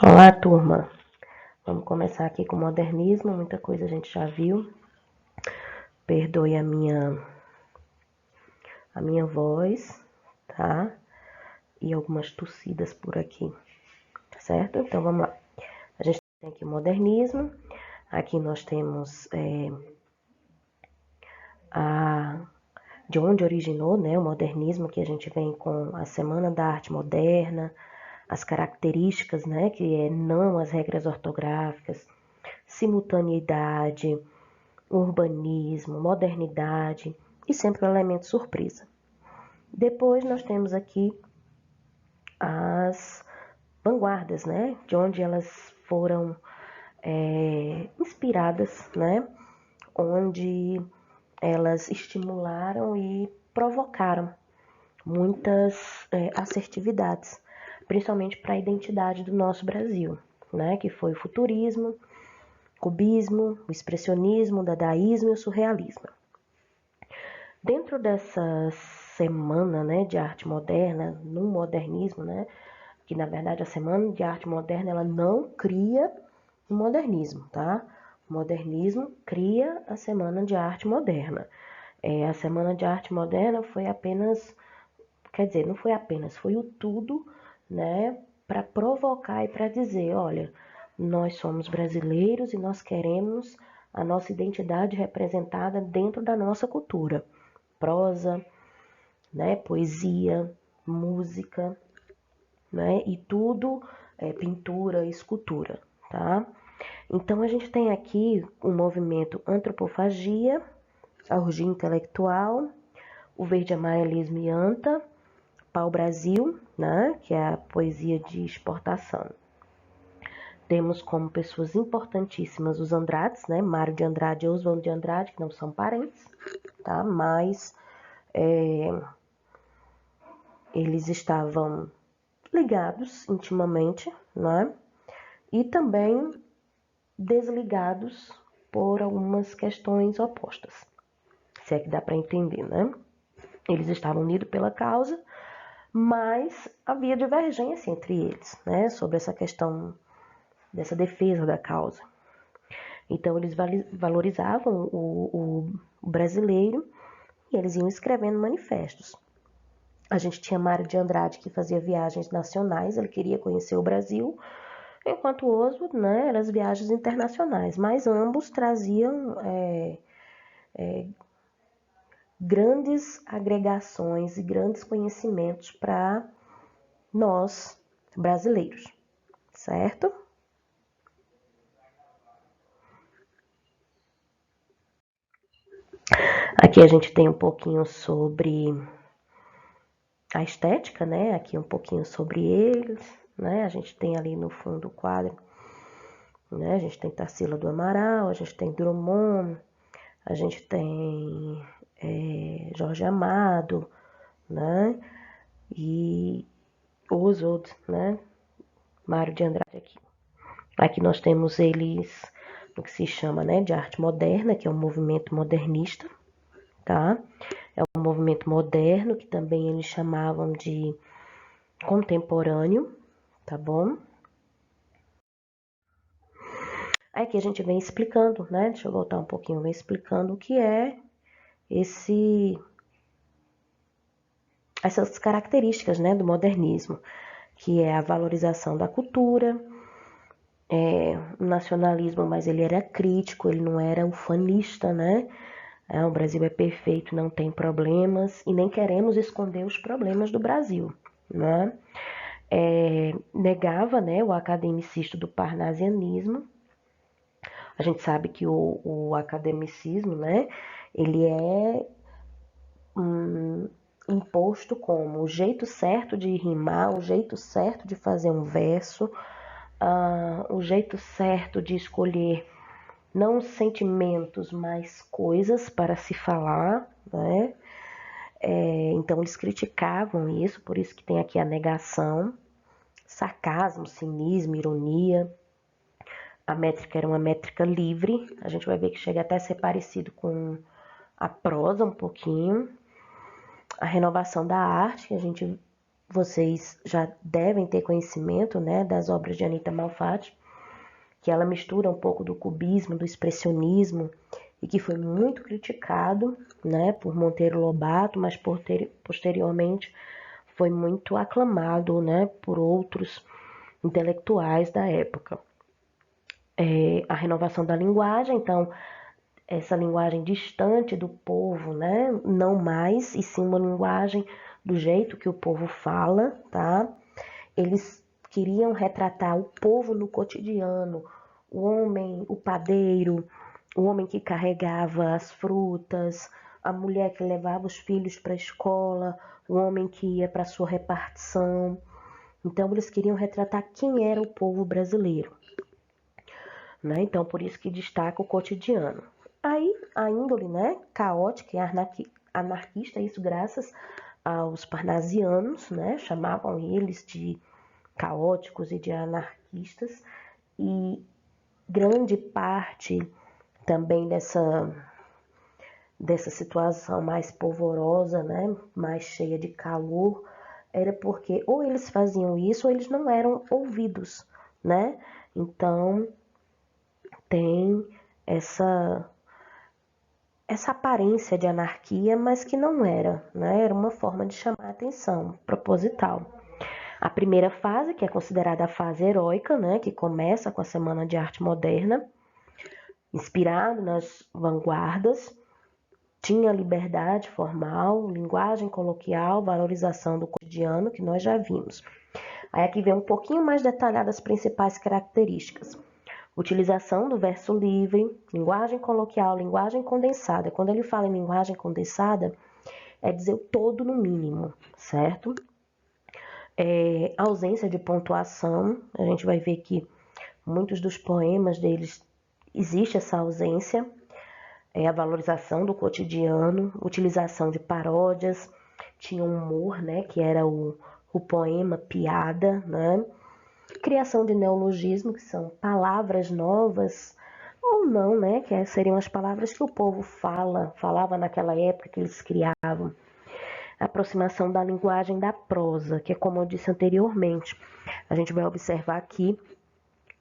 Olá, turma. Vamos começar aqui com o modernismo. Muita coisa a gente já viu. Perdoe a minha voz, tá? E algumas tossidas por aqui, certo? Então vamos lá. A gente tem aqui o modernismo. Aqui nós temos de onde originou, né, o modernismo, que a gente vem com a Semana da Arte Moderna, as características, né, que é não as regras ortográficas, simultaneidade, urbanismo, modernidade e sempre um elemento surpresa. Depois nós temos aqui as vanguardas, né, de onde elas foram inspiradas, né, onde elas estimularam e provocaram muitas assertividades, principalmente para a identidade do nosso Brasil, né, que foi o futurismo, cubismo, o expressionismo, o dadaísmo e o surrealismo. Dentro dessa semana, né, de arte moderna, no modernismo, né, que na verdade a semana de arte moderna ela não cria o modernismo, tá? O modernismo cria a semana de arte moderna. A semana de arte moderna foi apenas, quer dizer, não foi apenas, foi o tudo, né, para provocar e para dizer, olha, nós somos brasileiros e nós queremos a nossa identidade representada dentro da nossa cultura. Prosa, né, poesia, música, né, e tudo pintura, escultura, tá? Então a gente tem aqui o movimento antropofagia, a orgia intelectual, o verde amarelismo e anta, pau-brasil, né, que é a poesia de exportação. Temos como pessoas importantíssimas os Andrades, né, Mário de Andrade e Oswaldo de Andrade, que não são parentes, tá? Mas eles estavam ligados intimamente, né? E também desligados por algumas questões opostas, se é que dá para entender, né? Eles estavam unidos pela causa, mas havia divergência entre eles, né? Sobre essa questão dessa defesa da causa. Então eles valorizavam o brasileiro e eles iam escrevendo manifestos. A gente tinha Mário de Andrade, que fazia viagens nacionais, ele queria conhecer o Brasil, enquanto o Oswald, né, eram as viagens internacionais, mas ambos traziam grandes agregações e grandes conhecimentos para nós brasileiros, certo? Aqui a gente tem um pouquinho sobre a estética, né? Aqui um pouquinho sobre eles, né? A gente tem ali no fundo o quadro, né? A gente tem Tarsila do Amaral, a gente tem Drummond, a gente tem Jorge Amado, né? E Oswald, né? Mário de Andrade aqui. Aqui nós temos eles no que se chama, né, de arte moderna, que é um movimento modernista, tá? É um movimento moderno que também eles chamavam de contemporâneo, tá bom? Aí aqui a gente vem explicando, né? Deixa eu voltar um pouquinho, vem explicando o que é essas características, né, do modernismo, que é a valorização da cultura, o nacionalismo, mas ele era crítico, ele não era ufanista, né? O Brasil é perfeito, não tem problemas e nem queremos esconder os problemas do Brasil, né? Negava, né, o academicismo do parnasianismo. A gente sabe que o academicismo, né, ele é imposto como o jeito certo de rimar, o jeito certo de fazer um verso, o jeito certo de escolher não sentimentos, mas coisas para se falar, né? Então eles criticavam isso, por isso que tem aqui a negação, sarcasmo, cinismo, ironia. A métrica era uma métrica livre, a gente vai ver que chega até a ser parecido com a prosa um pouquinho. A renovação da arte, a gente vocês já devem ter conhecimento, né, das obras de Anita Malfatti, que ela mistura um pouco do cubismo, do expressionismo, e que foi muito criticado, né, por Monteiro Lobato, mas posteriormente foi muito aclamado, né, por outros intelectuais da época. A renovação da linguagem, então, essa linguagem distante do povo, né, não mais, e sim uma linguagem do jeito que o povo fala, tá? Eles queriam retratar o povo no cotidiano, o homem, o padeiro, o homem que carregava as frutas, a mulher que levava os filhos para a escola, o homem que ia para a sua repartição. Então, eles queriam retratar quem era o povo brasileiro, né? Então, por isso que destaca o cotidiano. Aí, a índole, né, caótica e anarquista, isso graças aos parnasianos, né, chamavam eles de caóticos e de anarquistas, e grande parte também dessa situação mais polvorosa, né, mais cheia de calor, era porque ou eles faziam isso ou eles não eram ouvidos, né? Então tem essa aparência de anarquia, mas que não era, né? Era uma forma de chamar a atenção, proposital. A primeira fase, que é considerada a fase heróica, né, que começa com a Semana de Arte Moderna, inspirado nas vanguardas, tinha liberdade formal, linguagem coloquial, valorização do cotidiano, que nós já vimos. Aí aqui vem um pouquinho mais detalhado as principais características. Utilização do verso livre, linguagem coloquial, linguagem condensada. Quando ele fala em linguagem condensada, é dizer o todo no mínimo, certo? Ausência de pontuação, a gente vai ver que muitos dos poemas deles existe essa ausência, a valorização do cotidiano, utilização de paródias, tinha um humor, né, que era o poema piada, né? Criação de neologismo, que são palavras novas ou não, né, que seriam as palavras que o povo falava naquela época que eles criavam. A aproximação da linguagem da prosa, que é como eu disse anteriormente. A gente vai observar aqui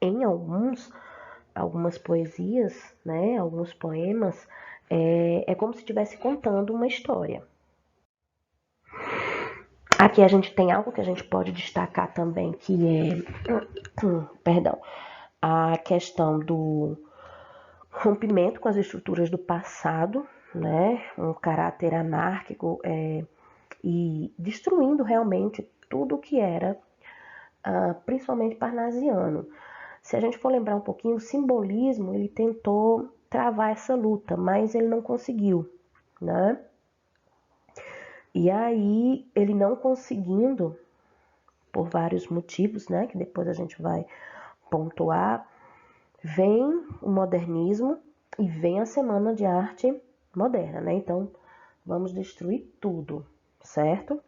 em algumas poesias, né, alguns poemas, é como se estivesse contando uma história. Aqui a gente tem algo que a gente pode destacar também, que é, perdão, a questão do rompimento com as estruturas do passado, né, um caráter anárquico e destruindo realmente tudo que era, principalmente parnasiano. Se a gente for lembrar um pouquinho, o simbolismo, ele tentou travar essa luta, mas ele não conseguiu, né? E aí, ele não conseguindo, por vários motivos, né, que depois a gente vai pontuar, vem o modernismo e vem a Semana de Arte Moderna, né? Então, vamos destruir tudo, certo?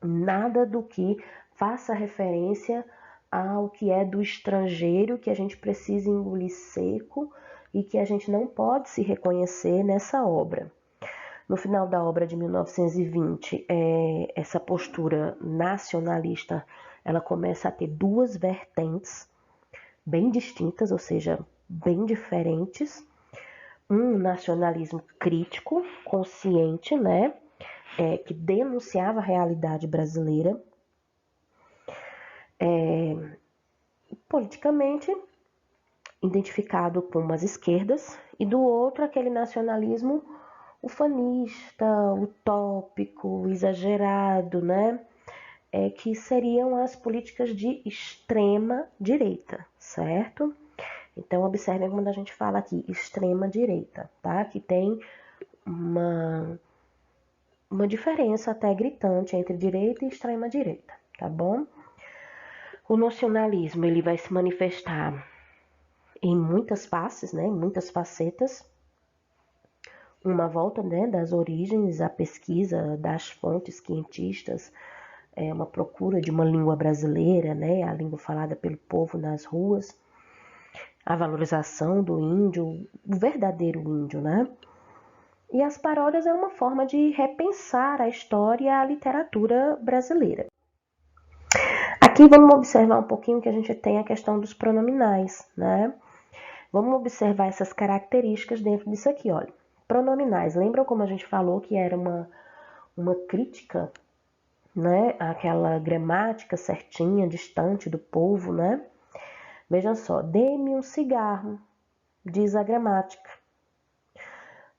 Nada do que faça referência ao que é do estrangeiro, que a gente precisa engolir seco e que a gente não pode se reconhecer nessa obra. No final da obra de 1920, essa postura nacionalista, ela começa a ter duas vertentes bem distintas, ou seja, bem diferentes. Um nacionalismo crítico, consciente, né, que denunciava a realidade brasileira, politicamente identificado com as esquerdas, e do outro aquele nacionalismo ufanista, utópico, exagerado, né? Que seriam as políticas de extrema direita, certo? Então, observem quando a gente fala aqui extrema direita, tá? Que tem uma diferença até gritante entre direita e extrema direita, tá bom? O nacionalismo, ele vai se manifestar em muitas faces, né? Em muitas facetas. Uma volta, né, das origens, a pesquisa das fontes quentistas, uma procura de uma língua brasileira, né, a língua falada pelo povo nas ruas, a valorização do índio, o verdadeiro índio, né? E as paródias é uma forma de repensar a história e a literatura brasileira. Aqui vamos observar um pouquinho que a gente tem a questão dos pronominais, né? Vamos observar essas características dentro disso aqui, olha. Pronominais, lembram como a gente falou que era uma crítica, né? Aquela gramática certinha, distante do povo, né? Vejam só, dê-me um cigarro, diz a gramática,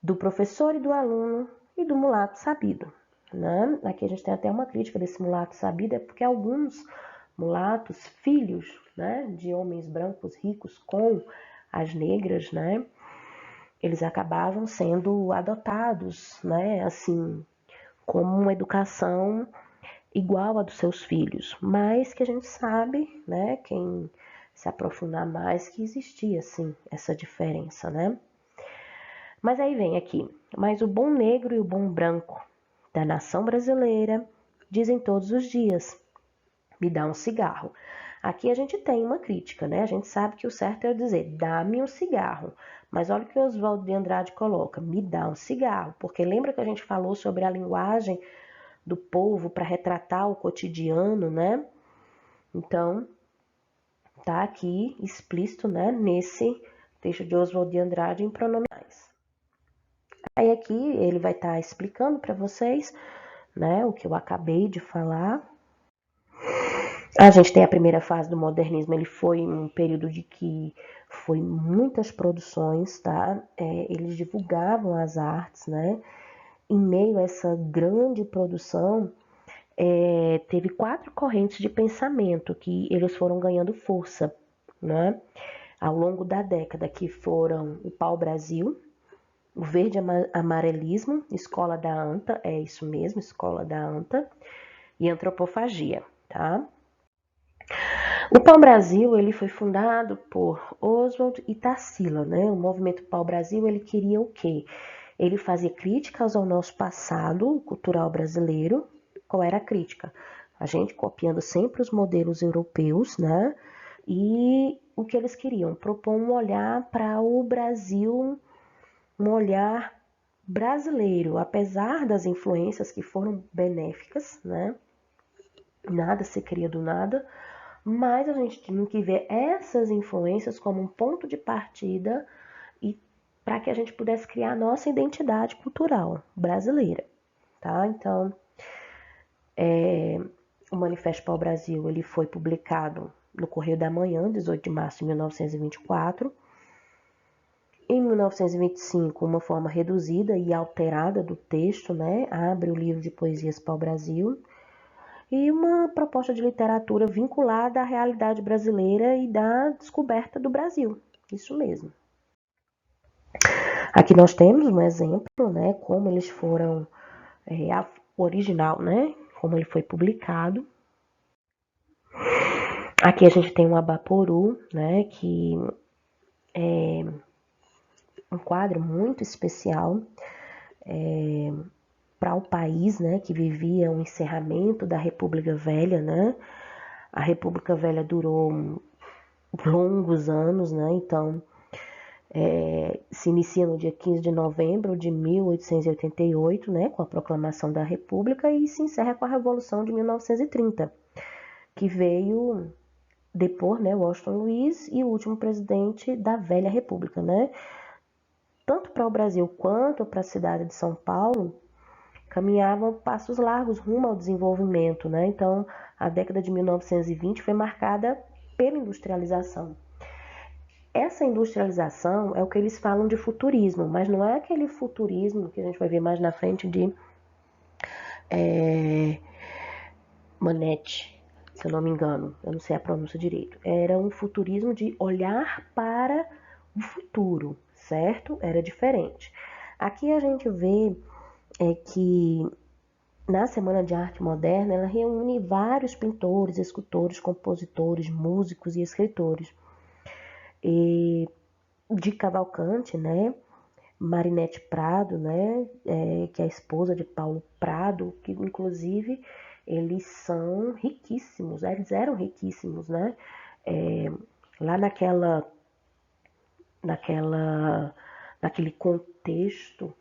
do professor e do aluno e do mulato sabido, né? Aqui a gente tem até uma crítica desse mulato sabido, é porque alguns mulatos, filhos, né, de homens brancos ricos com as negras, né, eles acabavam sendo adotados, né, assim, como uma educação igual a dos seus filhos, mas que a gente sabe, né, quem se aprofundar mais, que existia, assim, essa diferença, né. Mas aí vem aqui, mas o bom negro e o bom branco da nação brasileira dizem todos os dias, me dá um cigarro. Aqui a gente tem uma crítica, né? A gente sabe que o certo é dizer, dá-me um cigarro. Mas olha o que o Oswaldo de Andrade coloca, me dá um cigarro. Porque lembra que a gente falou sobre a linguagem do povo para retratar o cotidiano, né? Então, tá aqui explícito, né? Nesse texto de Oswaldo de Andrade em pronominais. Aí aqui ele vai estar explicando para vocês, né? O que eu acabei de falar. A gente tem a primeira fase do modernismo, ele foi um período de que foi muitas produções, tá? Eles divulgavam as artes, né? Em meio a essa grande produção, teve 4 correntes de pensamento que eles foram ganhando força, né? Ao longo da década, que foram o pau-brasil, o verde amarelismo, escola da anta, é isso mesmo, escola da anta, e antropofagia, tá? O Pau-Brasil ele foi fundado por Oswald e Tarsila, né? O movimento Pau-Brasil ele queria o quê? Ele fazia críticas ao nosso passado cultural brasileiro. Qual era a crítica? A gente copiando sempre os modelos europeus, né? E o que eles queriam? Propor um olhar para o Brasil, um olhar brasileiro, apesar das influências que foram benéficas, né? Nada se cria do nada, mas a gente tem que ver essas influências como um ponto de partida e para que a gente pudesse criar a nossa identidade cultural brasileira, tá? Então, o Manifesto para o Brasil ele foi publicado no Correio da Manhã, 18 de março de 1924. Em 1925, uma forma reduzida e alterada do texto, né? Abre o livro de poesias para o Brasil. E uma proposta de literatura vinculada à realidade brasileira e da descoberta do Brasil. Isso mesmo. Aqui nós temos um exemplo, né, como eles foram, a original, né, como ele foi publicado. Aqui a gente tem um Abaporu, né, que é um quadro muito especial para o país, né, que vivia o encerramento da República Velha, né. A República Velha durou longos anos, né, então se inicia no dia 15 de novembro de 1888, né, com a proclamação da República, e se encerra com a Revolução de 1930, que veio depor, né, Washington Luiz e o último presidente da velha República, né. Tanto para o Brasil quanto para a cidade de São Paulo, caminhavam passos largos rumo ao desenvolvimento, né. Então, a década de 1920 foi marcada pela industrialização. Essa industrialização é o que eles falam de futurismo, mas não é aquele futurismo que a gente vai ver mais na frente de Manet, se eu não me engano, eu não sei a pronúncia direito. Era um futurismo de olhar para o futuro, certo? Era diferente. Aqui a gente vê que na Semana de Arte Moderna ela reúne vários pintores, escultores, compositores, músicos e escritores. E de Cavalcante, né? Marinete Prado, né, que é a esposa de Paulo Prado, que inclusive eles são riquíssimos, eles eram riquíssimos, né, lá naquele contexto,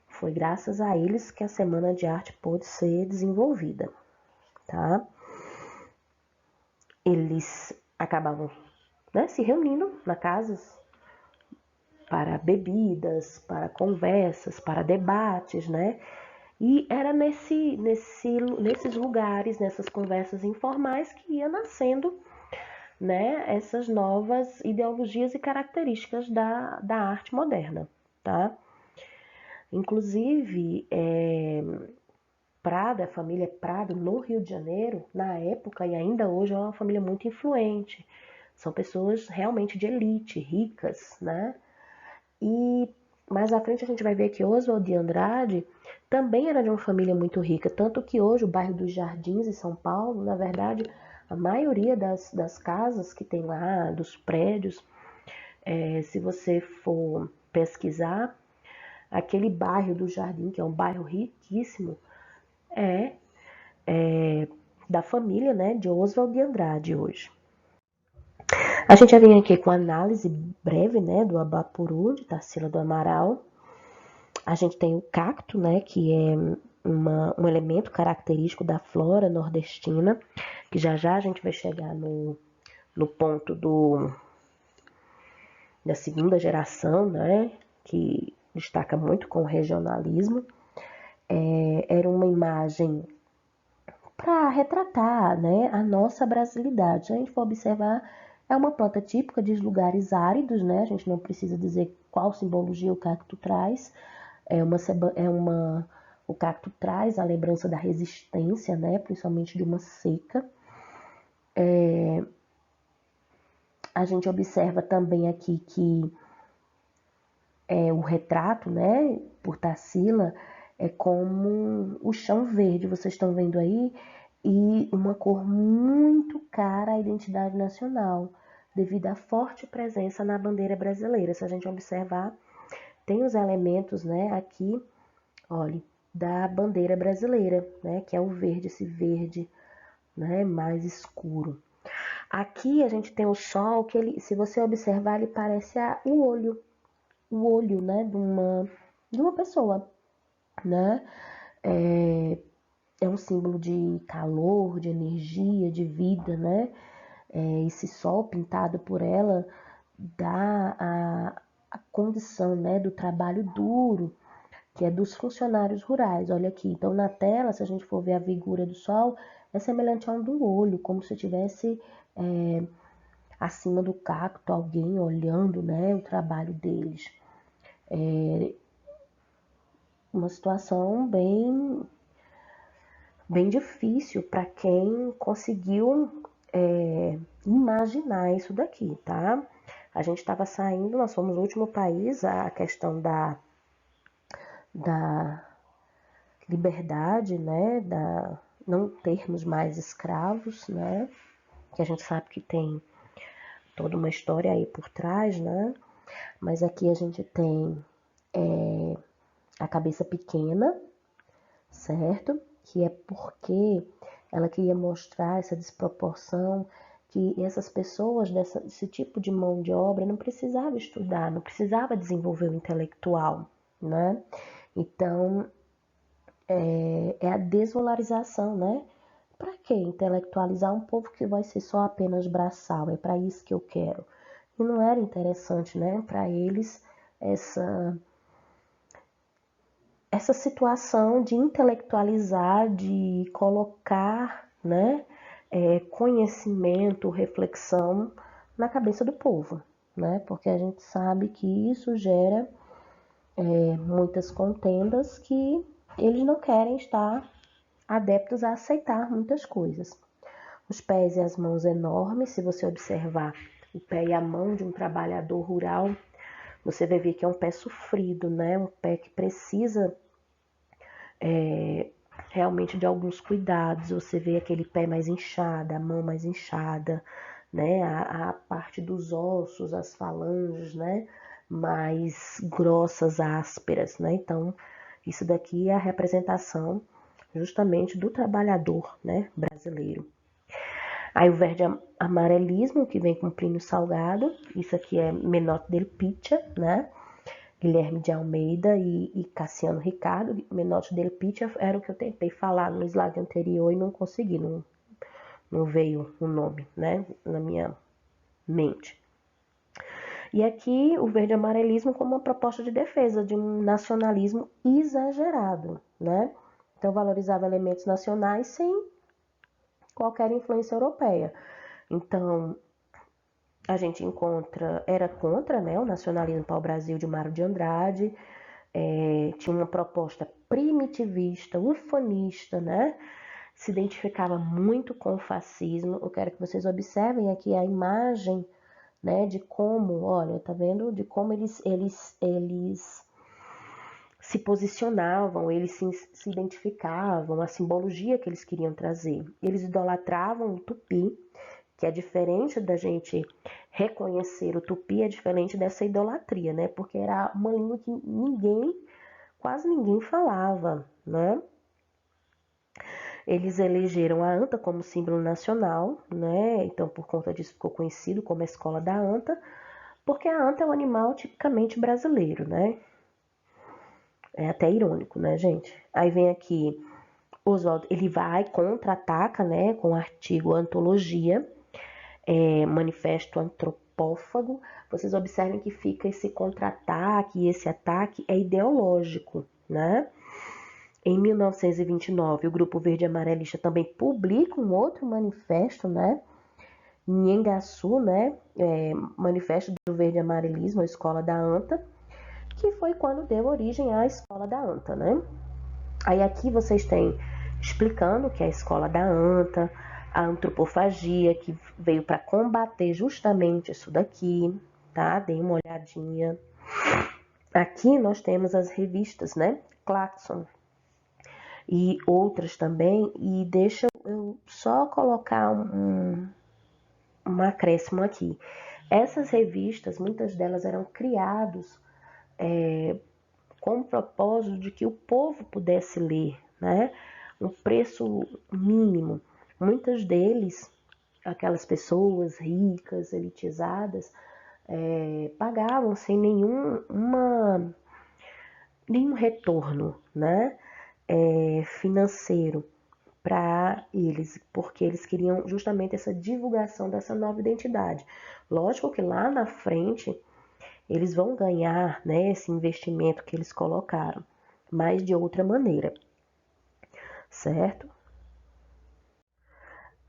foi graças a eles que a Semana de Arte pôde ser desenvolvida, tá? eles acabavam, né, se reunindo na casas para bebidas, para conversas, para debates, né? E era nesses lugares, nessas conversas informais que ia nascendo, né, essas novas ideologias e características da arte moderna, tá? Inclusive, Prado, a família Prado, no Rio de Janeiro, na época e ainda hoje, é uma família muito influente. São pessoas realmente de elite, ricas, né? E mais à frente a gente vai ver que Oswald de Andrade também era de uma família muito rica, tanto que hoje o bairro dos Jardins, em São Paulo, na verdade, a maioria das casas que tem lá, dos prédios, se você for pesquisar, aquele bairro do Jardim, que é um bairro riquíssimo, é, é da família, né, de Oswald de Andrade hoje. A gente já vem aqui com a análise breve, né, do Abapuru, de Tarsila do Amaral. A gente tem o cacto, né, que é um elemento característico da flora nordestina, que já já a gente vai chegar no ponto da segunda geração, né, que destaca muito com o regionalismo. Era uma imagem para retratar, né, a nossa brasilidade. Se a gente for observar, é uma planta típica de lugares áridos, né? A gente não precisa dizer qual simbologia o cacto traz. O cacto traz a lembrança da resistência, né? Principalmente de uma seca. A gente observa também aqui que o retrato, né, por Tarsila, é como o chão verde, vocês estão vendo aí, e uma cor muito cara à identidade nacional, devido à forte presença na bandeira brasileira. Se a gente observar, tem os elementos, né, aqui, olha, da bandeira brasileira, né, que é o verde, esse verde, né, mais escuro. Aqui a gente tem o sol, que ele, se você observar, ele parece o olho, né, de uma pessoa, né? É um símbolo de calor, de energia, de vida, né? Esse sol pintado por ela dá a condição, né, do trabalho duro, que é dos funcionários rurais. Olha aqui, então na tela, se a gente for ver a figura do sol, é semelhante a um do olho, como se tivesse acima do cacto alguém olhando, né, o trabalho deles. Uma situação bem difícil para quem conseguiu imaginar isso daqui, tá? A gente estava saindo, nós fomos o último país, a questão da liberdade, né? Da não termos mais escravos, né? Que a gente sabe que tem toda uma história aí por trás, né? Mas aqui a gente tem a cabeça pequena, certo? Que é porque ela queria mostrar essa desproporção, que essas pessoas desse tipo de mão de obra não precisava estudar, não precisava desenvolver o intelectual, né? Então, é a desvalorização, né? Para que intelectualizar um povo que vai ser só apenas braçal? É para isso que eu quero. E não era interessante, né? Para eles, essa situação de intelectualizar, de colocar, né, conhecimento, reflexão na cabeça do povo, né? Porque a gente sabe que isso gera muitas contendas que eles não querem estar adeptos a aceitar muitas coisas. Os pés e as mãos enormes, se você observar o pé e a mão de um trabalhador rural, você vai ver que é um pé sofrido, né? Um pé que precisa realmente de alguns cuidados. Você vê aquele pé mais inchado, a mão mais inchada, né? A parte dos ossos, as falanges, né? Mais grossas, ásperas, né? Então, isso daqui é a representação justamente do trabalhador, né, brasileiro. Aí o verde amarelismo, que vem com Plínio Salgado, isso aqui é Menotti del Pitta, né? Guilherme de Almeida e Cassiano Ricardo. Menotti del Pitta era o que eu tentei falar no slide anterior e não consegui, não veio o nome, né, na minha mente. E aqui o verde amarelismo como uma proposta de defesa de um nacionalismo exagerado, né? Então valorizava elementos nacionais sem qualquer influência europeia. Então a gente era contra, né, o nacionalismo pau-brasil de Mário de Andrade, tinha uma proposta primitivista, ufanista, né? Se identificava muito com o fascismo. Eu quero que vocês observem aqui a imagem, né, de como, olha, tá vendo? De como eles se posicionavam, eles se identificavam, a simbologia que eles queriam trazer. Eles idolatravam o tupi, que é diferente da gente reconhecer o tupi, é diferente dessa idolatria, né? Porque era uma língua que quase ninguém falava, né? Eles elegeram a anta como símbolo nacional, né? Então, por conta disso, ficou conhecido como a Escola da Anta, porque a anta é um animal tipicamente brasileiro, né? É até irônico, né, gente? Aí vem aqui, Oswald, ele vai, contra-ataca, né, com o artigo Antologia, Manifesto Antropófago. Vocês observem que fica esse contra-ataque, e esse ataque é ideológico, né? Em 1929, o Grupo Verde Amarelista também publica um outro manifesto, né? Nhengaçu, né? Manifesto do Verde Amarelismo, a Escola da Anta, que foi quando deu origem à Escola da Anta, né? Aí aqui vocês têm explicando que é a Escola da Anta, a antropofagia, que veio para combater justamente isso daqui, tá? Deem uma olhadinha. Aqui nós temos as revistas, né? Claxon e outras também, e deixa eu só colocar um acréscimo aqui. Essas revistas, muitas delas eram criadas com o propósito de que o povo pudesse ler, né? Um preço mínimo. Muitas deles, aquelas pessoas ricas, elitizadas, pagavam sem nenhum retorno, né? Financeiro para eles, porque eles queriam justamente essa divulgação dessa nova identidade. Lógico que lá na frente eles vão ganhar, né, esse investimento que eles colocaram, mas de outra maneira, certo?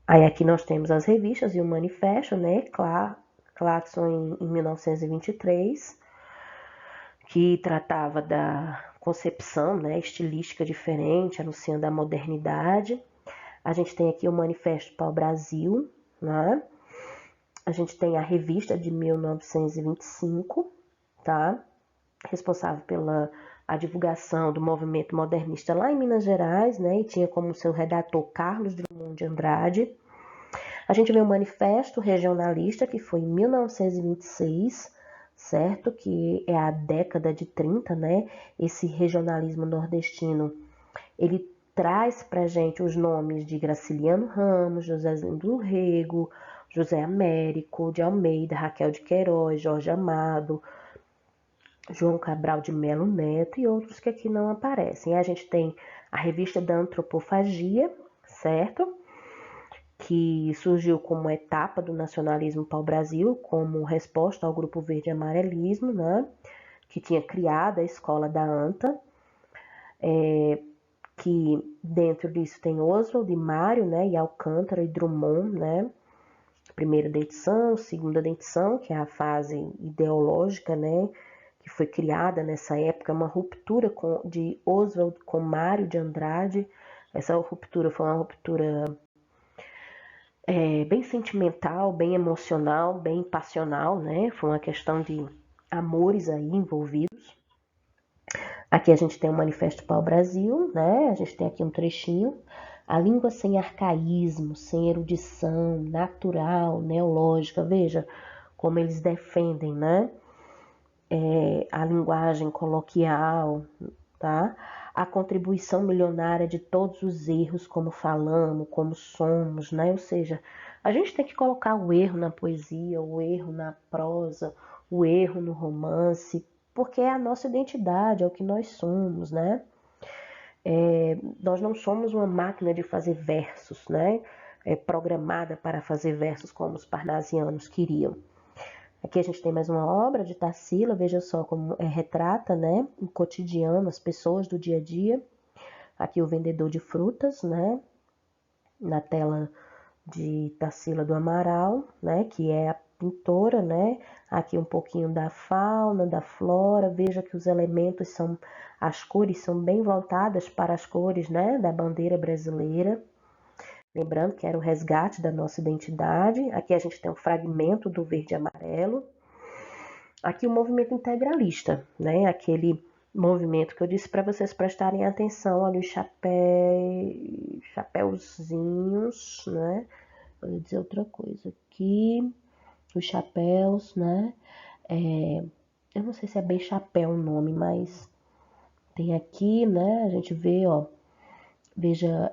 Aí aqui nós temos as revistas e o manifesto, né, Claxon em 1923, que tratava da concepção, né, estilística diferente, anunciando a modernidade. A gente tem aqui o Manifesto para o Brasil, né? A gente tem a revista de 1925, tá? Responsável pela a divulgação do movimento modernista lá em Minas Gerais, né? E tinha como seu redator Carlos Drummond de Andrade. A gente vê o Manifesto Regionalista, que foi em 1926, certo? Que é a década de 30, né? Esse regionalismo nordestino, ele traz pra gente os nomes de Graciliano Ramos, Josézinho do Rego, José Américo de Almeida, Raquel de Queiroz, Jorge Amado, João Cabral de Melo Neto e outros que aqui não aparecem. A gente tem a revista da Antropofagia, certo? Que surgiu como etapa do nacionalismo pau-brasil, como resposta ao Grupo Verde Amarelismo, né? Que tinha criado a Escola da Anta, que dentro disso tem Oswald e Mário, né, e Alcântara e Drummond, né, primeira dentição, segunda dentição, que é a fase ideológica, né, que foi criada nessa época, uma ruptura de Oswald com Mário de Andrade. Essa ruptura foi uma ruptura bem sentimental, bem emocional, bem passional, né, foi uma questão de amores aí envolvidos. Aqui a gente tem o Manifesto para o Brasil, né? A gente tem aqui um trechinho. A língua sem arcaísmo, sem erudição, natural, neológica. Veja como eles defendem, né? A linguagem coloquial, tá? A contribuição milionária de todos os erros, como falamos, como somos, né? Ou seja, a gente tem que colocar o erro na poesia, o erro na prosa, o erro no romance, porque é a nossa identidade, é o que nós somos, né? Nós não somos uma máquina de fazer versos, né? programada para fazer versos como os parnasianos queriam. Aqui a gente tem mais uma obra de Tarsila, veja só como retrata, né, o cotidiano, as pessoas do dia a dia. Aqui o vendedor de frutas, né, na tela de Tarsila do Amaral, né, que é a pintora, né, aqui um pouquinho da fauna, da flora, veja que os elementos são, as cores são bem voltadas para as cores, né, da bandeira brasileira. Lembrando que era o resgate da nossa identidade. Aqui a gente tem um fragmento do verde e amarelo. Aqui o movimento integralista, né? Aquele movimento que eu disse para vocês prestarem atenção. Olha os chapéuzinhos, né? Vou dizer outra coisa aqui. Os chapéus, né? Eu não sei se é bem chapéu o nome, mas tem aqui, né? A gente vê, ó. Veja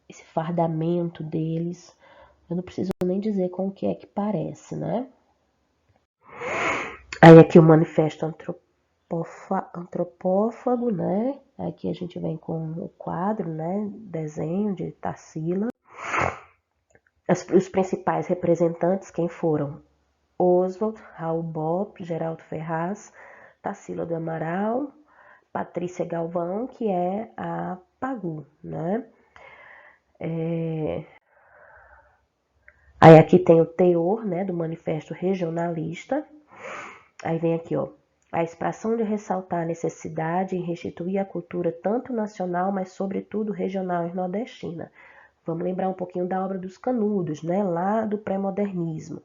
esse fardamento deles. Eu não preciso nem dizer com o que é que parece, né? Aí aqui o manifesto antropófago, né? Aqui a gente vem com o quadro, né? Desenho de Tarsila. Os principais representantes, quem foram? Oswald, Raul Bopp, Geraldo Ferraz, Tarsila do Amaral, Patrícia Galvão, que é a Pagu, né? Aí aqui tem o teor, né, do manifesto regionalista. Aí vem aqui, ó, a expressão de ressaltar a necessidade em restituir a cultura tanto nacional, mas sobretudo regional e nordestina. Vamos lembrar um pouquinho da obra dos Canudos, né, lá do pré-modernismo.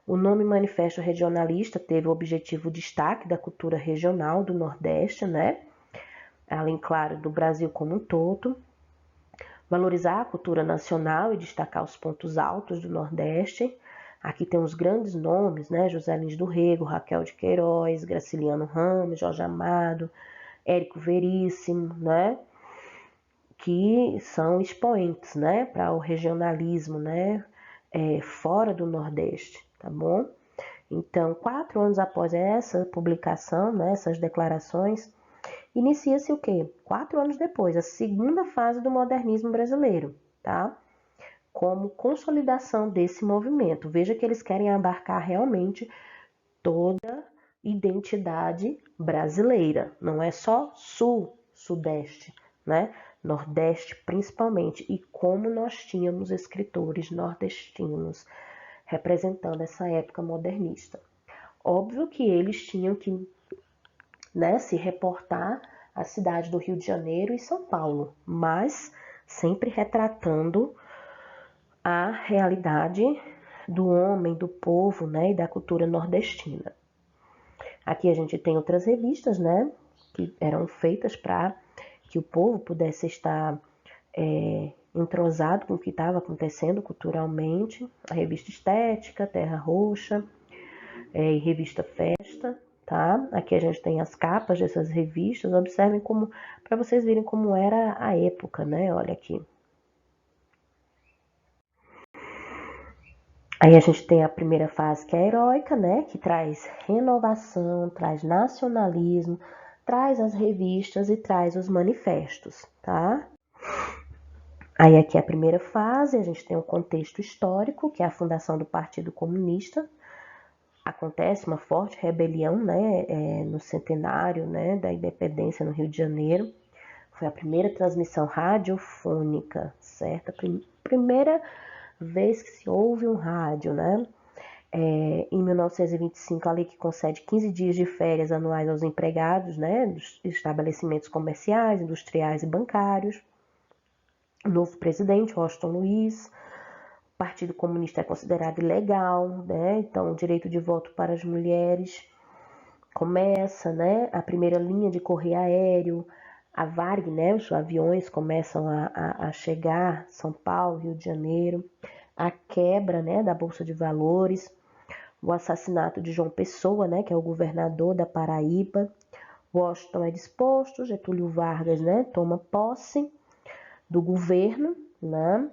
O nome Manifesto Regionalista teve o objetivo destaque da cultura regional do Nordeste, né, além, claro, do Brasil como um todo, valorizar a cultura nacional e destacar os pontos altos do Nordeste. Aqui tem os grandes nomes, né? José Lins do Rego, Raquel de Queiroz, Graciliano Ramos, Jorge Amado, Érico Veríssimo, né? Que são expoentes, né? Para o regionalismo, né? Fora do Nordeste, tá bom? Então, 4 anos após essa publicação, né? Essas declarações, inicia-se o quê? 4 anos depois, a segunda fase do modernismo brasileiro, tá? Como consolidação desse movimento. Veja que eles querem abarcar realmente toda identidade brasileira. Não é só sul, sudeste, né? Nordeste principalmente. E como nós tínhamos escritores nordestinos representando essa época modernista. Óbvio que eles tinham que, né, se reportar à cidade do Rio de Janeiro e São Paulo, mas sempre retratando a realidade do homem, do povo, né, e da cultura nordestina. Aqui a gente tem outras revistas, né, que eram feitas para que o povo pudesse estar entrosado com o que estava acontecendo culturalmente. A revista Estética, Terra Roxa e Revista Festa, tá? Aqui a gente tem as capas dessas revistas. Observem como, para vocês verem como era a época, né? Olha aqui. Aí a gente tem a primeira fase, que é a heróica, né? Que traz renovação, traz nacionalismo, traz as revistas e traz os manifestos, tá? Aí aqui é a primeira fase, a gente tem um contexto histórico, que é a fundação do Partido Comunista. Acontece uma forte rebelião, né, no centenário, né, da independência no Rio de Janeiro. Foi a primeira transmissão radiofônica, certo? A primeira vez que se ouve um rádio, né? Em 1925, a lei que concede 15 dias de férias anuais aos empregados, né, dos estabelecimentos comerciais, industriais e bancários. O novo presidente, Washington Luiz. O Partido Comunista é considerado ilegal, né? Então, o direito de voto para as mulheres começa, né? A primeira linha de correio aéreo, a Varg, né? Os aviões começam a chegar, São Paulo, Rio de Janeiro. A quebra, né, da Bolsa de Valores, o assassinato de João Pessoa, né, que é o governador da Paraíba. Washington é disposto, Getúlio Vargas, né, toma posse do governo, né,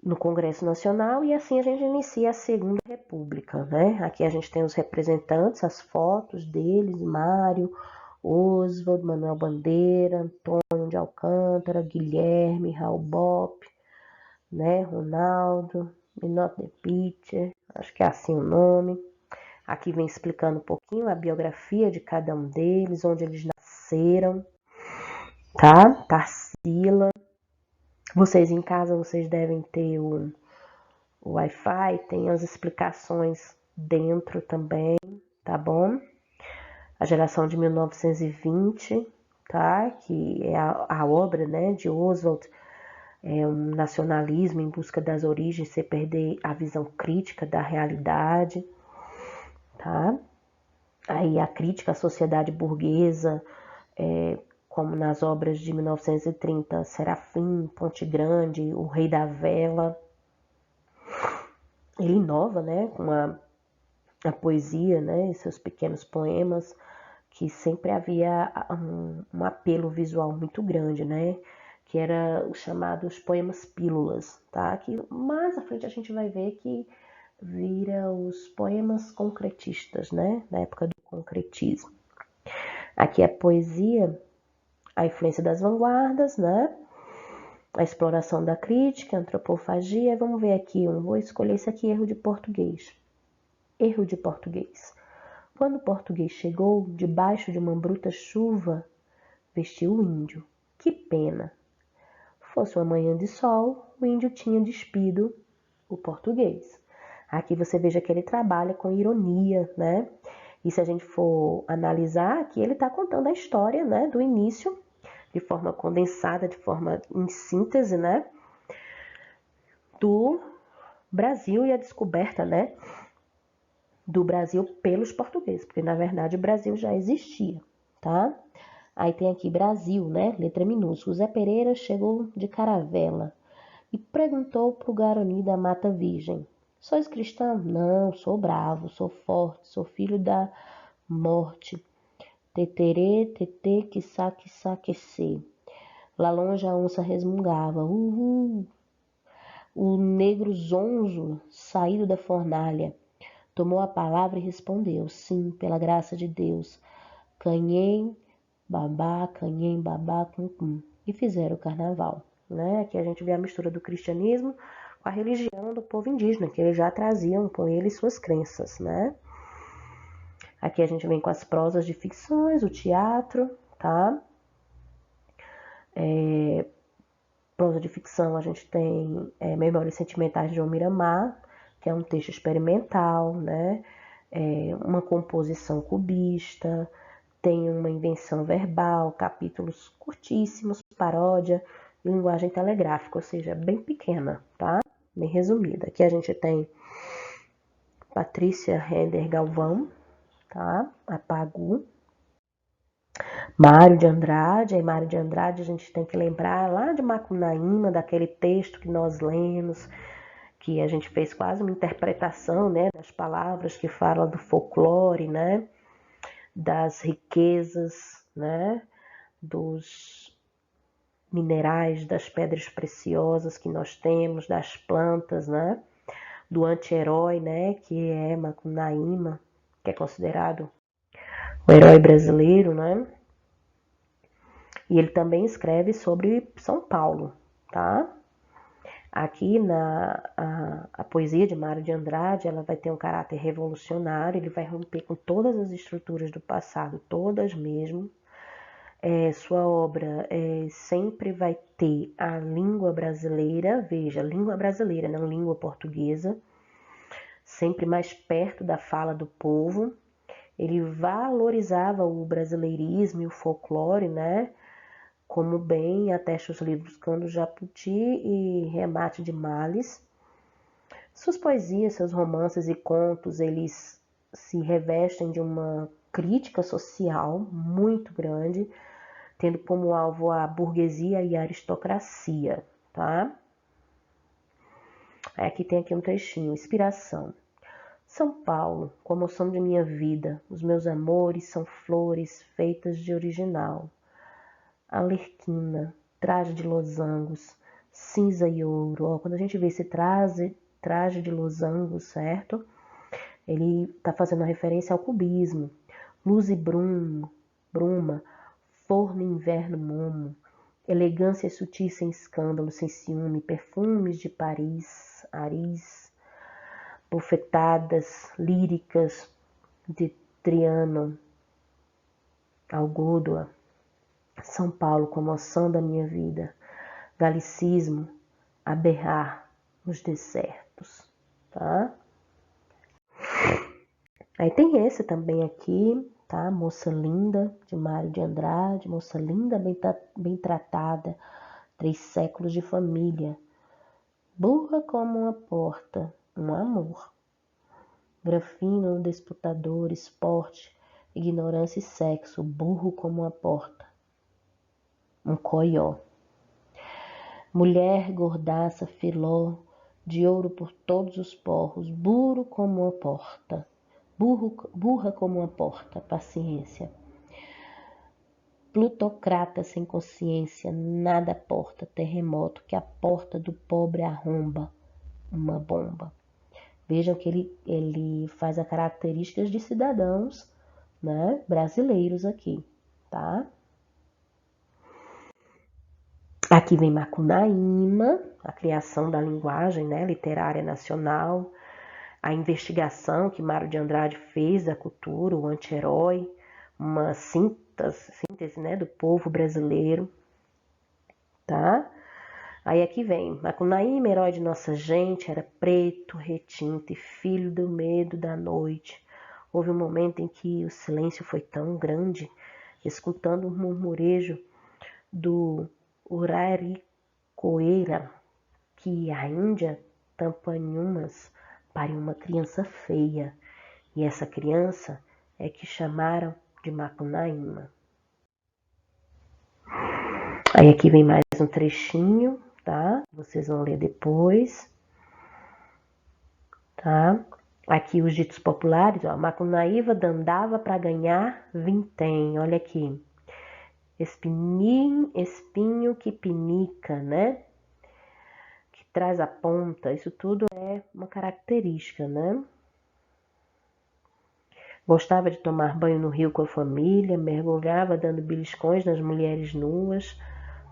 no Congresso Nacional, e assim a gente inicia a Segunda República, né? Aqui a gente tem os representantes, as fotos deles, Mário, Oswald, Manuel Bandeira, Antônio de Alcântara, Guilherme, Raul Bop, né, Ronaldo, Minot the Pitcher, acho que é assim o nome. Aqui vem explicando um pouquinho a biografia de cada um deles, onde eles nasceram, tá? Tarsila. Vocês em casa, vocês devem ter o Wi-Fi, tem as explicações dentro também, tá bom? A geração de 1920, tá? Que é a obra, né, de Oswald, é um nacionalismo em busca das origens, sem perder a visão crítica da realidade, tá? Aí a crítica à sociedade burguesa, como nas obras de 1930, Serafim, Ponte Grande, O Rei da Vela. Ele inova, né, com a poesia, né, e seus pequenos poemas, que sempre havia um apelo visual muito grande, né, que era os chamados poemas pílulas, tá? Que mais à frente a gente vai ver que vira os poemas concretistas, né, na época do concretismo. Aqui a poesia, a influência das vanguardas, né, a exploração da crítica, a antropofagia. Vamos ver aqui, vou escolher esse aqui, erro de português. Erro de português. Quando o português chegou, debaixo de uma bruta chuva, vestiu o índio. Que pena! Fosse uma manhã de sol, o índio tinha despido o português. Aqui você veja que ele trabalha com ironia, né? E se a gente for analisar, aqui ele está contando a história, né, do início, de forma condensada, de forma em síntese, né, do Brasil e a descoberta, né, do Brasil pelos portugueses, porque na verdade o Brasil já existia, tá? Aí tem aqui Brasil, né, letra minúscula. Zé Pereira chegou de caravela e perguntou pro Guarani da Mata Virgem: sois cristão? Não, sou bravo, sou forte, sou filho da morte. Teterê, tetê, quiçá, quecer. Lá longe a onça resmungava. Uhul! O negro zonzo, saído da fornalha, tomou a palavra e respondeu: sim, pela graça de Deus. Canhém, babá, cum. E fizeram o carnaval. Né? Aqui a gente vê a mistura do cristianismo com a religião do povo indígena, que eles já traziam com eles suas crenças. Né? Aqui a gente vem com as prosas de ficções, o teatro, tá? Prosa de ficção, a gente tem Memórias Sentimentais de João Miramar, que é um texto experimental, né? Uma composição cubista, tem uma invenção verbal, capítulos curtíssimos, paródia e linguagem telegráfica, ou seja, bem pequena, tá? Bem resumida. Aqui a gente tem Patrícia Render Galvão, tá? A Pagu. Mário de Andrade, aí Mário de Andrade a gente tem que lembrar lá de Macunaíma, daquele texto que nós lemos, que a gente fez quase uma interpretação, né, das palavras que fala do folclore, né, das riquezas, né, dos minerais, das pedras preciosas que nós temos, das plantas, né, do anti-herói, né, que é Macunaíma, que é considerado o herói brasileiro, né. E ele também escreve sobre São Paulo, tá? Aqui a poesia de Mário de Andrade, ela vai ter um caráter revolucionário, ele vai romper com todas as estruturas do passado, todas mesmo. Sua obra sempre vai ter a língua brasileira, veja, língua brasileira, não língua portuguesa, sempre mais perto da fala do povo. Ele valorizava o brasileirismo e o folclore, né? Como bem atesta os livros Cando Japuti e Remate de Males. Suas poesias, seus romances e contos, eles se revestem de uma crítica social muito grande, tendo como alvo a burguesia e a aristocracia, tá? Aqui tem aqui um trechinho, inspiração. São Paulo, comoção de minha vida, os meus amores são flores feitas de original. Arlequina, traje de losangos, cinza e ouro. Ó, quando a gente vê esse traje de losangos, certo? Ele está fazendo uma referência ao cubismo. Luz e Brum, bruma, forno inverno momo, elegâncias sutis sem escândalo, sem ciúme, perfumes de Paris, Aris, bufetadas líricas de Triano, Algódoa, São Paulo, comoção da minha vida, galicismo, a berrar nos desertos, tá? Aí tem esse também aqui, tá? Moça Linda, de Mário de Andrade, moça linda, bem tratada, 3 séculos de família, burra como uma porta, um amor, grafino, disputador, esporte, ignorância e sexo, burro como uma porta, um coió. Mulher gordaça, filó, de ouro por todos os porros, burro como uma porta, burra como uma porta, paciência. Plutocrata sem consciência, nada porta, terremoto, que a porta do pobre arromba, uma bomba. Vejam que ele faz as características de cidadãos, né, brasileiros aqui, tá? Aqui vem Macunaíma, a criação da linguagem, né, literária nacional, a investigação que Mário de Andrade fez da cultura, o anti-herói, uma síntese, né, do povo brasileiro, tá? Aí aqui vem, Macunaíma, herói de nossa gente, era preto, retinto e filho do medo da noite. Houve um momento em que o silêncio foi tão grande, escutando um murmurejo do Uraricoeira, que a Índia Tampanhumas pariu uma criança feia, e essa criança é que chamaram de Macunaíma. Aí aqui vem mais um trechinho, tá? Vocês vão ler depois, tá? Aqui os ditos populares, ó, Macunaíma dandava para ganhar vintém, olha aqui. Espinho que pinica, né? Que traz a ponta, isso tudo é uma característica, né? Gostava de tomar banho no rio com a família, mergulhava dando beliscões nas mulheres nuas.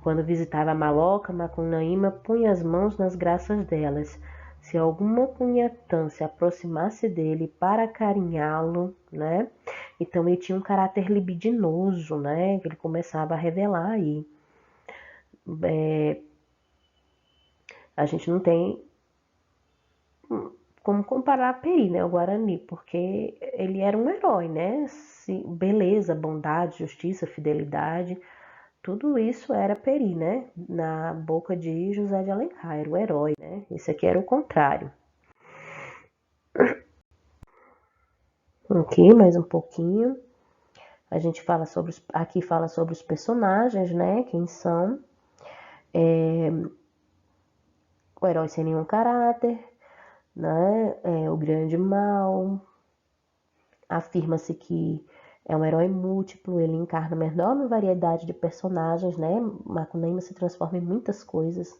Quando visitava a maloca, Macunaíma punha as mãos nas graças delas. Se alguma punhetã se aproximasse dele para acarinhá-lo, né? Então ele tinha um caráter libidinoso, né? Que ele começava a revelar aí. A gente não tem como comparar a Peri, né, o Guarani, porque ele era um herói, né? Beleza, bondade, justiça, fidelidade, tudo isso era Peri, né? Na boca de José de Alencar, era o herói, né? Esse aqui era o contrário. Aqui, mais um pouquinho. A gente fala aqui fala sobre os personagens, né? Quem são. O herói sem nenhum caráter, né? O grande mal. Afirma-se que é um herói múltiplo, ele encarna uma enorme variedade de personagens, né? Macunaíma se transforma em muitas coisas.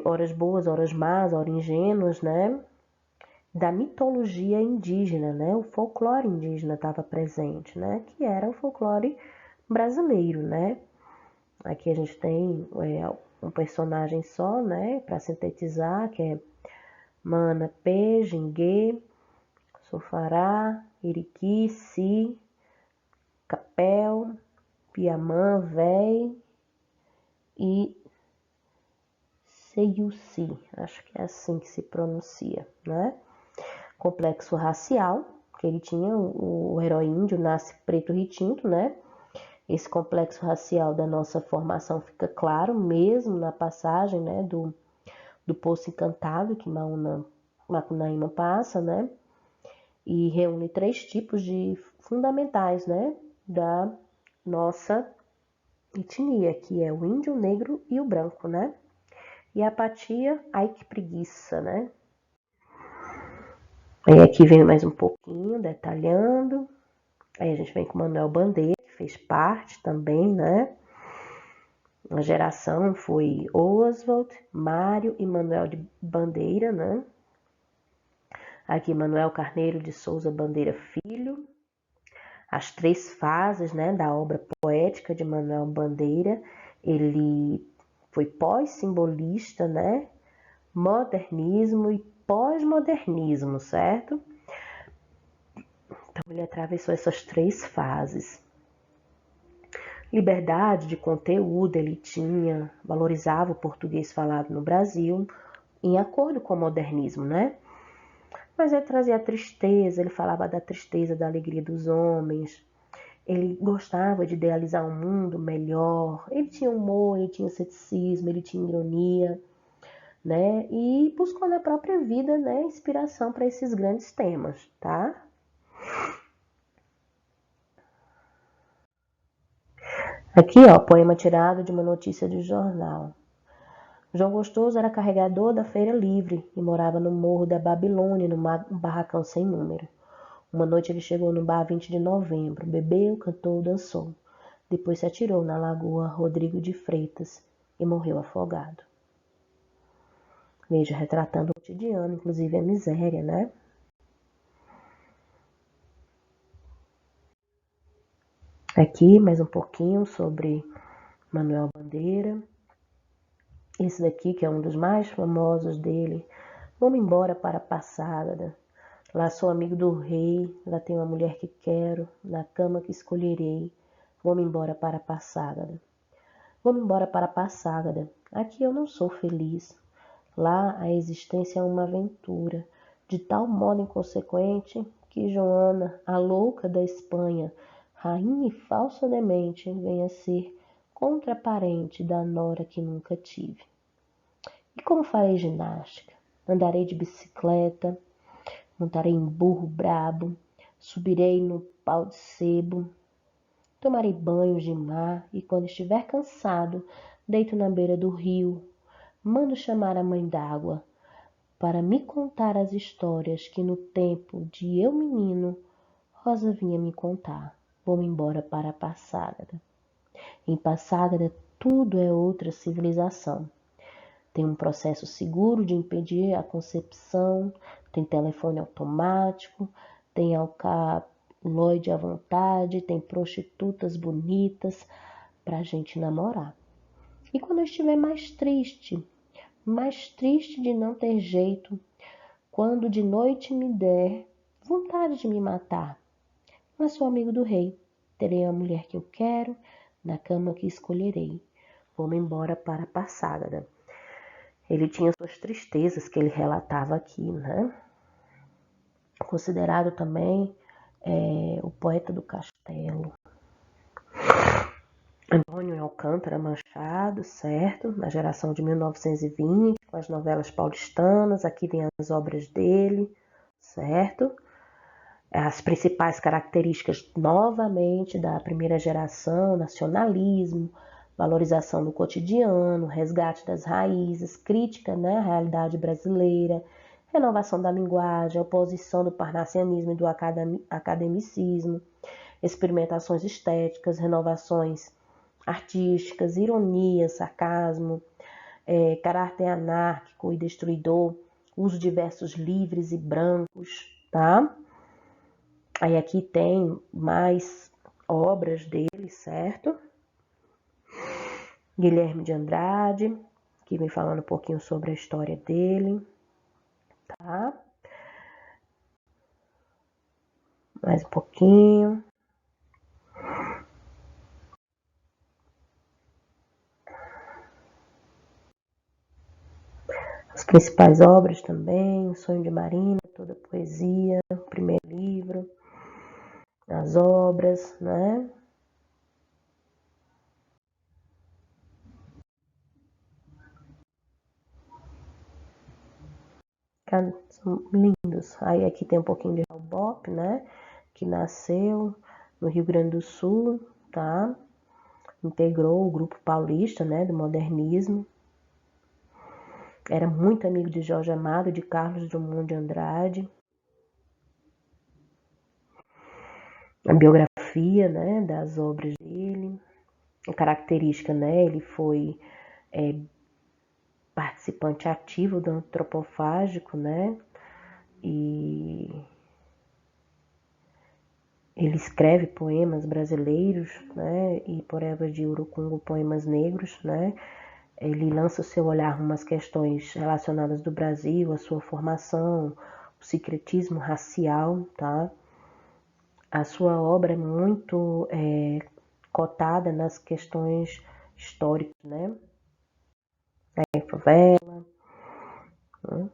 Horas boas, horas más, horas ingênuas, né? Da mitologia indígena, né? O folclore indígena estava presente, né? Que era o folclore brasileiro, né? Aqui a gente tem um personagem só, né? Para sintetizar, que é Mana, Pê, Jinguê, Sofará, Iriqui, Si, Capel, Piamã, Véi e Seiuci, acho que é assim que se pronuncia, né? Complexo racial, que ele tinha, o herói índio nasce preto retinto, né? Esse complexo racial da nossa formação fica claro mesmo na passagem, né, do Poço Encantado que Macunaíma passa, né? E reúne 3 tipos de fundamentais, né, da nossa etnia, que é o índio, o negro e o branco, né? E a apatia, ai que preguiça, né? Aí aqui vem mais um pouquinho, detalhando. Aí a gente vem com Manuel Bandeira, que fez parte também, né? A geração foi Oswald, Mário e Manuel de Bandeira, né? Aqui Manuel Carneiro de Souza Bandeira Filho. as 3 fases, né, da obra poética de Manuel Bandeira. Ele foi pós-simbolista, né, modernismo e pós-modernismo, certo? Então ele atravessou essas 3 fases. Liberdade de conteúdo ele tinha, valorizava o português falado no Brasil, em acordo com o modernismo, né? Mas ele trazia a tristeza, ele falava da tristeza, da alegria dos homens. Ele gostava de idealizar um mundo melhor. Ele tinha humor, ele tinha ceticismo, ele tinha ironia, né? E buscou na própria vida, né, inspiração para esses grandes temas, tá? Aqui, ó, poema tirado de uma notícia de jornal. João Gostoso era carregador da Feira Livre e morava no Morro da Babilônia, num barracão sem número. Uma noite ele chegou no bar 20 de novembro, bebeu, cantou, dançou. Depois se atirou na lagoa Rodrigo de Freitas e morreu afogado. Veja, retratando o cotidiano, inclusive a miséria, né? Aqui, mais um pouquinho sobre Manuel Bandeira. Esse daqui, que é um dos mais famosos dele. Vamos embora para a Passagada. Lá sou amigo do rei, lá tenho a mulher que quero, na cama que escolherei. Vamos embora para a Passagada. Vamos embora para a Passagada. Aqui eu não sou feliz. Lá a existência é uma aventura, de tal modo inconsequente que Joana, a louca da Espanha, rainha e falsa demente, venha a ser contraparente da nora que nunca tive. E como farei ginástica? Andarei de bicicleta, montarei em burro brabo, subirei no pau de sebo, tomarei banhos de mar e quando estiver cansado, deito na beira do rio, mando chamar a mãe d'água para me contar as histórias que no tempo de eu menino Rosa vinha me contar. Vou-me embora para a Passagada. Em Passagada tudo é outra civilização. Tem um processo seguro de impedir a concepção, tem telefone automático, tem alcaloide à vontade, tem prostitutas bonitas para a gente namorar. E quando eu estiver mais triste de não ter jeito, quando de noite me der vontade de me matar, mas sou amigo do rei, terei a mulher que eu quero, na cama que escolherei. Vou-me embora para a Passagada. Ele tinha suas tristezas que ele relatava aqui, né? Considerado também o poeta do castelo. Antônio Alcântara Machado, certo? Na geração de 1920, com as novelas paulistanas, aqui vem as obras dele, certo? As principais características, novamente, da primeira geração: nacionalismo, valorização do cotidiano, resgate das raízes, crítica, né, à realidade brasileira, renovação da linguagem, oposição do parnassianismo e do academicismo, experimentações estéticas, renovações artísticas, ironia, sarcasmo, caráter anárquico e destruidor, uso de versos livres e brancos, tá? Aí aqui tem mais obras dele, certo? Guilherme de Andrade, que vem falando um pouquinho sobre a história dele, tá? Mais um pouquinho. As principais obras também: O Sonho de Marina, Toda a Poesia, o primeiro livro, as obras, né? São lindos. Aí aqui tem um pouquinho de Raul Bop, né? Que nasceu no Rio Grande do Sul, tá? Integrou o grupo paulista, né? Do modernismo. Era muito amigo de Jorge Amado, de Carlos Drummond de Andrade. A biografia, né? Das obras dele. A característica, né? Ele foi participante ativo do antropofágico, né? E Ele escreve poemas brasileiros, né, e por Eva de Urucungu, poemas negros, né. Ele lança o seu olhar em umas questões relacionadas do Brasil, a sua formação, o secretismo racial, tá? A sua obra é muito cotada nas questões históricas, né? A favela, né?